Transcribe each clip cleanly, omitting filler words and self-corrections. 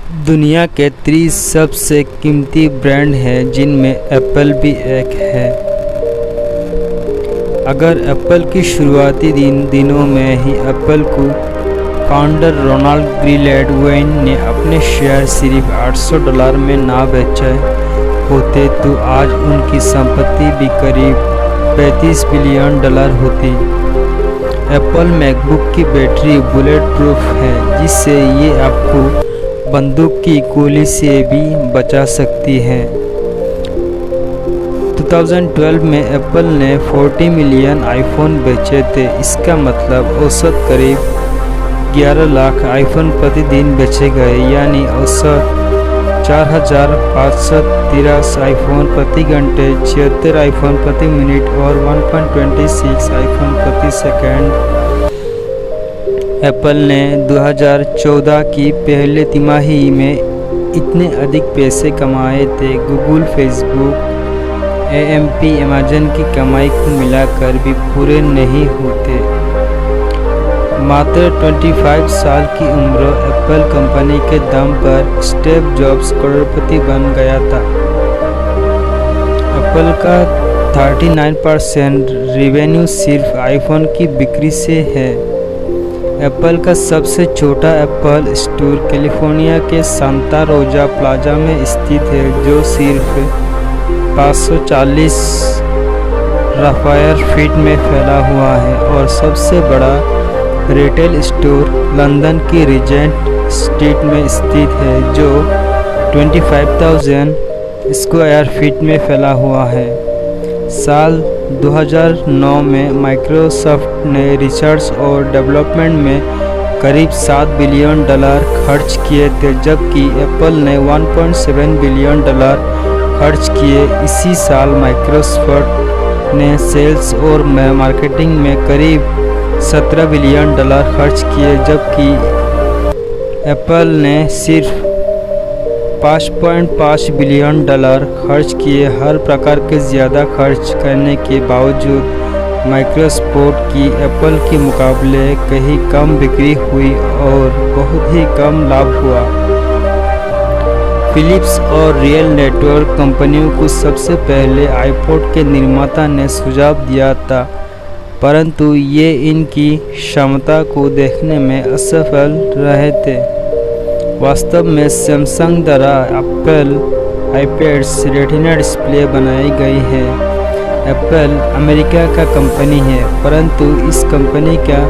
दुनिया के 30 सबसे कीमती ब्रांड हैं जिनमें एप्पल भी एक है। अगर एप्पल की शुरुआती दिनों में ही एप्पल को फाउंडर रोनाल्ड ग्रीलैंड ने अपने शेयर सिर्फ $800 में ना बेचे होते तो आज उनकी संपत्ति भी करीब $35 बिलियन होती। एप्पल मैकबुक की बैटरी बुलेट प्रूफ है जिससे ये आपको बंदूक की गोली से भी बचा सकती है। 2012 में एप्पल ने 40 मिलियन आईफोन बेचे थे। इसका मतलब औसत करीब 11 लाख आईफोन प्रतिदिन बेचे गए, यानी औसत 4513 आईफोन प्रति घंटे, 76 आईफोन प्रति मिनट और 1.26 आईफोन प्रति सेकंड। एप्पल ने 2014 की पहले तिमाही में इतने अधिक पैसे कमाए थे। गूगल, फेसबुक, AMP, अमेजन की कमाई को मिलाकर भी पूरे नहीं होते। मात्र 25 साल की उम्र एप्पल कंपनी के दम पर स्टीव जॉब्स करोड़पति बन गया था। एप्पल का 39% रेवेन्यू सिर्फ आईफोन की बिक्री से है। एप्पल का सबसे छोटा एप्पल स्टोर कैलिफोर्निया के सांता रोजा प्लाजा में स्थित है, जो सिर्फ 540 स्क्वायर फीट में फैला हुआ है, और सबसे बड़ा रिटेल स्टोर लंदन की रीजेंट स्ट्रीट में स्थित है, जो 25,000 स्क्वायर फीट में फैला हुआ है। साल 2009 में माइक्रोसॉफ्ट ने रिसर्च और डेवलपमेंट में करीब $7 बिलियन खर्च किए थे, जबकि एप्पल ने $1.7 बिलियन खर्च किए। इसी साल माइक्रोसॉफ्ट ने सेल्स और मार्केटिंग में करीब $17 बिलियन खर्च किए, जबकि एप्पल ने सिर्फ $5.5 बिलियन खर्च किए। हर प्रकार के ज़्यादा खर्च करने के बावजूद माइक्रोसॉफ्ट की एप्पल के मुकाबले कहीं कम बिक्री हुई और बहुत ही कम लाभ हुआ। फिलिप्स और रियल नेटवर्क कंपनियों को सबसे पहले आईपॉड के निर्माता ने सुझाव दिया था, परंतु ये इनकी क्षमता को देखने में असफल रहे थे। वास्तव में सैमसंग द्वारा एप्पल आईपैड्स रेटिना डिस्प्ले बनाई गई है। एप्पल अमेरिका का कंपनी है, परंतु इस कंपनी का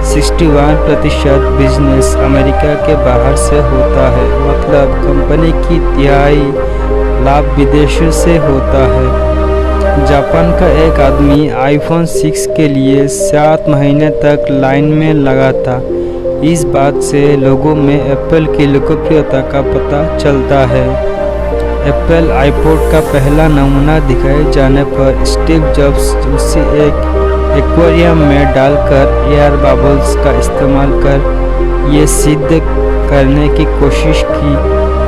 61% बिजनेस अमेरिका के बाहर से होता है, मतलब कंपनी की तिहाई लाभ विदेशों से होता है। जापान का एक आदमी आईफोन 6 के लिए 7 महीने तक लाइन में लगा था। इस बात से लोगों में एप्पल की लोकप्रियता का पता चलता है। एप्पल आईपॉड का पहला नमूना दिखाए जाने पर स्टीव जॉब्स उसे एक एक्वेरियम में डालकर एयर बबल्स का इस्तेमाल कर ये सिद्ध करने की कोशिश की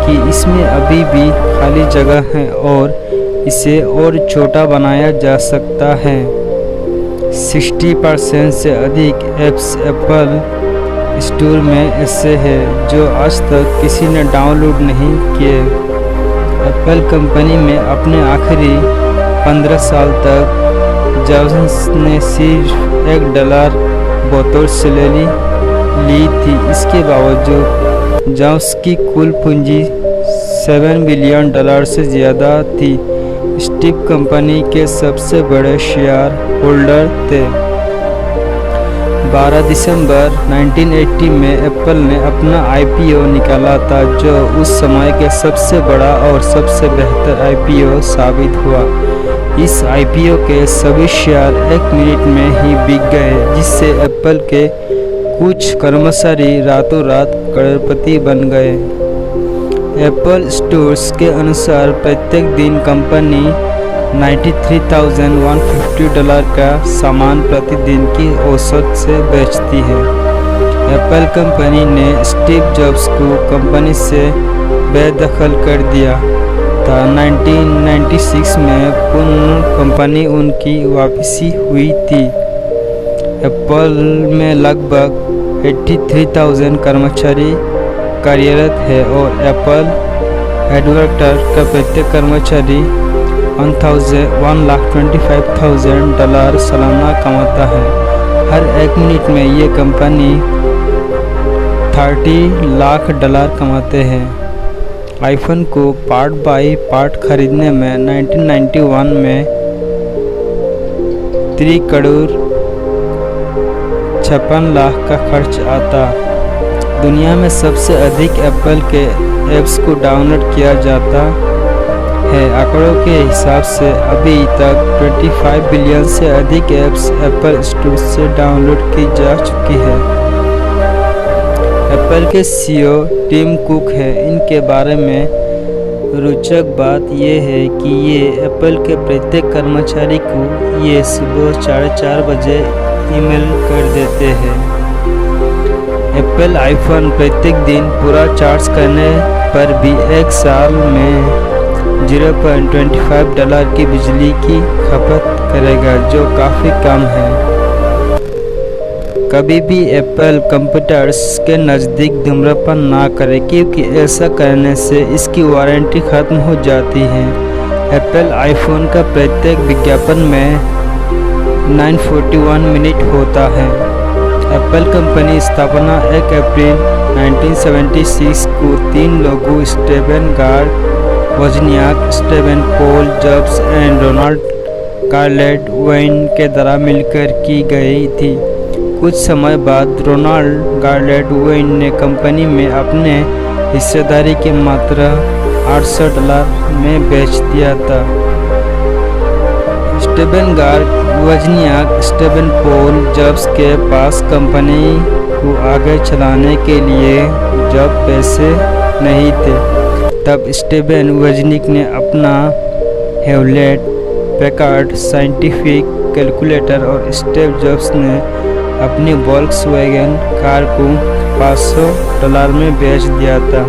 कि इसमें अभी भी खाली जगह है और इसे और छोटा बनाया जा सकता है। 60% से अधिक ऐप्स एप्पल स्टोर में ऐसे हैं जो आज तक किसी ने डाउनलोड नहीं किए। एप्पल कंपनी में अपने आखिरी 15 साल तक जॉब्स ने सिर्फ $1 बतौर सैलरी ली थी। इसके बावजूद जॉब्स की कुल पूंजी $7 बिलियन से ज़्यादा थी। स्टीव कंपनी के सबसे बड़े शेयर होल्डर थे। 12 दिसंबर 1980 में एप्पल ने अपना IPO निकाला था, जो उस समय के सबसे बड़ा और सबसे बेहतर IPO साबित हुआ। इस IPO के सभी शेयर 1 मिनट में ही बिक गए, जिससे एप्पल के कुछ कर्मचारी रातों रात करोड़पति बन गए। एप्पल स्टोर्स के अनुसार प्रत्येक दिन कंपनी $93,150 का सामान प्रतिदिन की औसत से बेचती है। एप्पल कंपनी ने स्टीव जॉब्स को कंपनी से बेदखल कर दिया था। 1996 में पुनः कंपनी उनकी वापसी हुई थी। एप्पल में लगभग 83,000 कर्मचारी कार्यरत है और एप्पल हेडक्वार्टर का प्रत्येक कर्मचारी $1,25,000 सालाना कमाता है। हर 1 मिनट में ये कंपनी $30 लाख कमाते हैं। आईफोन को पार्ट बाई पार्ट खरीदने में 1991 में $3,56 लाख का खर्च आता। दुनिया में सबसे अधिक एप्पल के ऐप्स को डाउनलोड किया जाता है। आंकड़ों के हिसाब से अभी तक 25 बिलियन से अधिक ऐप्स एप्पल स्टोर से डाउनलोड की जा चुकी है। एप्पल के सीईओ टिम कुक है। इनके बारे में रोचक बात यह है कि ये एप्पल के प्रत्येक कर्मचारी को ये सुबह 4:30 बजे ईमेल कर देते हैं। एप्पल आईफोन प्रत्येक दिन पूरा चार्ज करने पर भी 1 साल में $0.25 की बिजली की खपत करेगा, जो काफ़ी कम है। कभी भी एप्पल कंप्यूटर्स के नज़दीक धूम्रपान ना करें, क्योंकि ऐसा करने से इसकी वारंटी ख़त्म हो जाती है। एप्पल आईफोन का प्रत्येक विज्ञापन में 941 मिनट होता है। एप्पल कंपनी स्थापना 1 अप्रैल 1976 को 3 लोगों Steven Gary, Wozniak, Steven Paul Jobs and Ronald Gerald Wayne के द्वारा मिलकर की गई थी। कुछ समय बाद रोनाल्ड गार्लेट वेन ने कंपनी में अपने हिस्सेदारी की मात्रा $800 में बेच दिया था। Steven Gary, Wozniak, Steven Paul Jobs के पास कंपनी को आगे चलाने के लिए जब पैसे नहीं थे, तब स्टीवन वोज़नियाक ने अपना हेवलेट पैकार्ड साइंटिफिक कैलकुलेटर और स्टीव जॉब्स ने अपनी वोल्क्सवैगन कार को $500 में बेच दिया था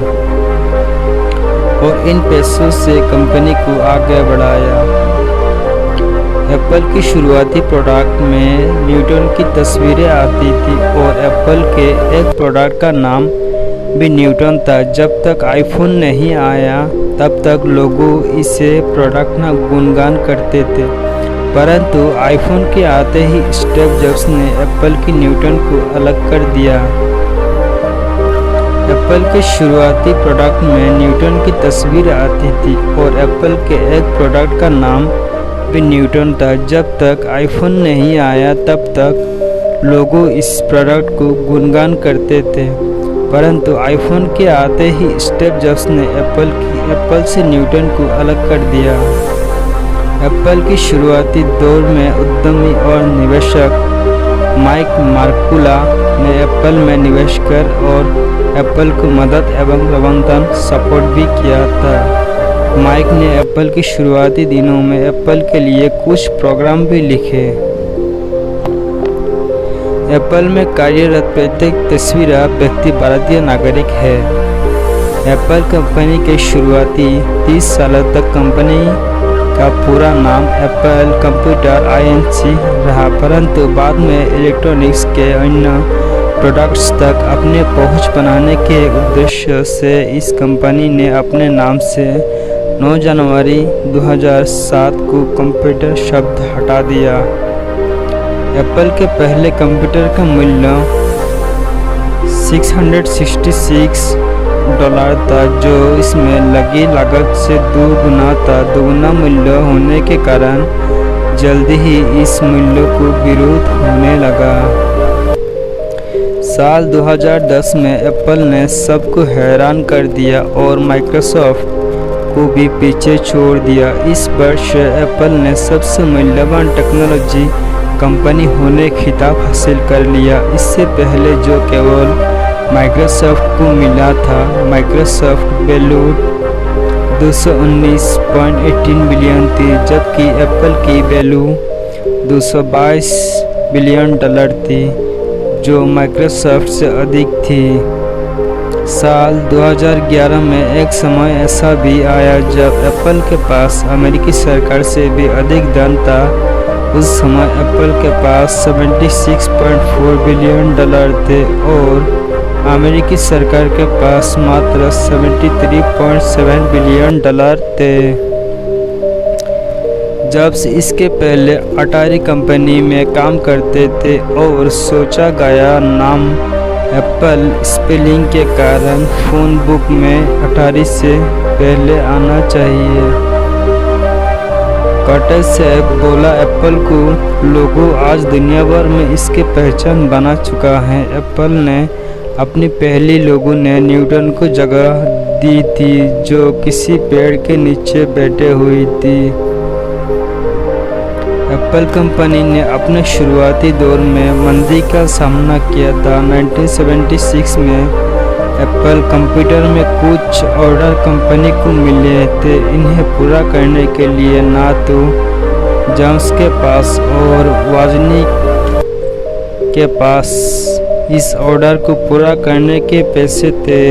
और इन पैसों से कंपनी को आगे बढ़ाया। एप्पल की शुरुआती प्रोडक्ट में न्यूटन की तस्वीरें आती थी और एप्पल के एक प्रोडक्ट का नाम भी न्यूटन था। जब तक आईफोन नहीं आया तब तक लोगों इसे प्रोडक्ट का गुणगान करते थे, परंतु आईफोन के आते ही स्टीव जॉब्स ने एप्पल की न्यूटन को अलग कर दिया। एप्पल के शुरुआती प्रोडक्ट में न्यूटन की तस्वीर आती थी और एप्पल के एक प्रोडक्ट का नाम भी न्यूटन था। जब तक आईफोन नहीं आया तब तक लोगों इस प्रोडक्ट को गुणगान करते थे, परंतु आईफोन के आते ही स्टीव जॉब्स ने एप्पल से न्यूटन को अलग कर दिया। एप्पल की शुरुआती दौर में उद्यमी और निवेशक माइक मार्कुला ने एप्पल में निवेश कर और एप्पल को मदद एवं प्रबंधन सपोर्ट भी किया था। माइक ने एप्पल की शुरुआती दिनों में एप्पल के लिए कुछ प्रोग्राम भी लिखे। एप्पल में कार्यरत प्रत्येक तस्वीरा व्यक्ति भारतीय नागरिक है। एप्पल कंपनी के शुरुआती 30 सालों तक कंपनी का पूरा नाम एप्पल कंप्यूटर इंक रहा, परंतु बाद में इलेक्ट्रॉनिक्स के अन्य प्रोडक्ट्स तक अपने पहुंच बनाने के उद्देश्य से इस कंपनी ने अपने नाम से 9 जनवरी 2007 को कंप्यूटर शब्द हटा दिया। एप्पल के पहले कंप्यूटर का मूल्य $666 था, जो इसमें लगी लागत से 2 गुना था। दोगुना मूल्य होने के कारण जल्दी ही इस मूल्य को विरोध होने लगा। साल 2010 में एप्पल ने सबको हैरान कर दिया और माइक्रोसॉफ्ट को भी पीछे छोड़ दिया। इस वर्ष एप्पल ने सबसे मूल्यवान टेक्नोलॉजी कंपनी होने खिताब हासिल कर लिया। इससे पहले जो केवल माइक्रोसॉफ्ट को मिला था, माइक्रोसॉफ्ट वैल्यू 219.18 बिलियन थी, जबकि एप्पल की वैल्यू $222 बिलियन थी, जो माइक्रोसॉफ्ट से अधिक थी। साल 2011 में एक समय ऐसा भी आया जब एप्पल के पास अमेरिकी सरकार से भी अधिक धन था उस समय एप्पल के पास $76.4 बिलियन थे और अमेरिकी सरकार के पास मात्र $73.7 बिलियन थे। जॉब्स इसके पहले अटारी कंपनी में काम करते थे और सोचा गया नाम एप्पल स्पेलिंग के कारण फ़ोन बुक में अटारी से पहले आना चाहिए। कार्टर से बोला एप्पल को लोगों आज दुनिया भर में इसके पहचान बना चुका है। एप्पल ने अपनी पहली लोगों ने न्यूटन को जगह दी थी जो किसी पेड़ के नीचे बैठे हुई थी। एप्पल कंपनी ने अपने शुरुआती दौर में मंदी का सामना किया था। 1976 में एप्पल कंप्यूटर में कुछ ऑर्डर कंपनी को मिले थे। इन्हें पूरा करने के लिए ना तो जॉब्स के पास और वॉजनिक के पास इस ऑर्डर को पूरा करने के पैसे थे।